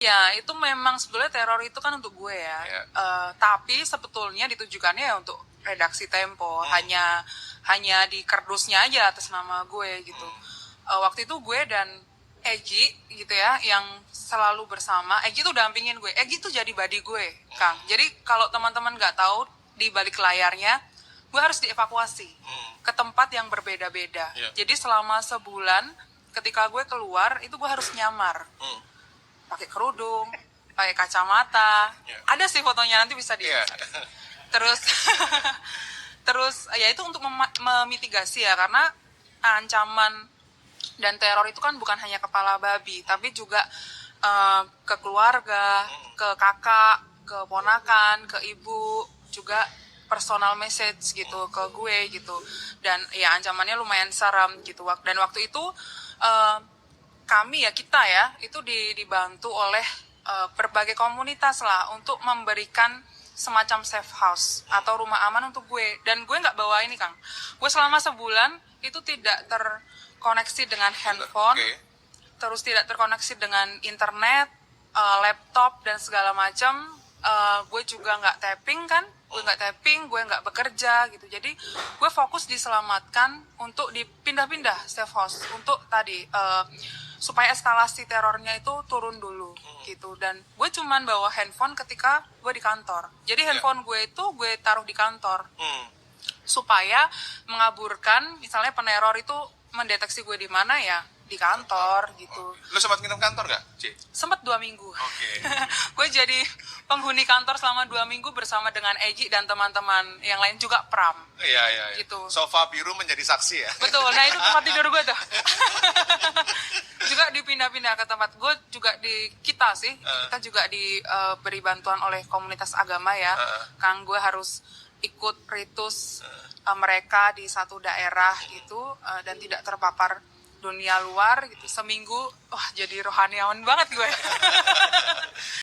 Ya, itu memang sebetulnya teror itu kan untuk gue ya. Ya. Tapi sebetulnya ditujukannya ya untuk redaksi Tempo. Hanya di kardusnya aja atas nama gue gitu. Waktu itu gue dan Egi gitu ya, yang selalu bersama. Egi tuh dampingin gue. Egi tuh jadi buddy gue, Kang. Jadi kalau teman-teman nggak tahu di balik layarnya, gue harus dievakuasi ke tempat yang berbeda-beda. Ya. Jadi selama sebulan, ketika gue keluar, itu gue harus nyamar pakai kerudung, pakai kacamata. Yeah. Ada sih fotonya, nanti bisa Iya. dilihat. Terus terus ya itu untuk memitigasi ya, karena ancaman dan teror itu kan bukan hanya kepala babi, tapi juga ke keluarga, ke kakak, ke ponakan, ke ibu, juga personal message gitu ke gue gitu. Dan ya ancamannya lumayan seram gitu. Dan waktu itu kami ya, kita ya, itu dibantu oleh berbagai komunitas lah untuk memberikan semacam safe house atau rumah aman untuk gue. Dan gue nggak bawa ini, Kang. Gue selama sebulan itu tidak terkoneksi dengan handphone, terus tidak terkoneksi dengan internet, laptop dan segala macam. Gue juga nggak tapping kan, gue nggak bekerja gitu. Jadi gue fokus diselamatkan untuk dipindah-pindah safe house untuk tadi supaya eskalasi terornya itu turun dulu gitu. Dan gue cuman bawa handphone ketika gue di kantor. Jadi handphone gue itu gue taruh di kantor supaya mengaburkan misalnya peneror itu mendeteksi gue di mana ya di kantor gitu. Lu sempat nginep kantor gak, Ci? Sempat 2 minggu. Oke. Gue jadi penghuni kantor selama 2 minggu bersama dengan Egi dan teman-teman yang lain juga pram. Iya. Gitu. Sofa biru menjadi saksi ya? Betul, nah itu tempat tidur gue tuh. Juga dipindah-pindah ke tempat gue juga kita juga diberi bantuan oleh komunitas agama ya. Kang, gue harus ikut ritus mereka di satu daerah gitu dan tidak terpapar dunia luar gitu. Seminggu, wah jadi rohaniawan banget gue.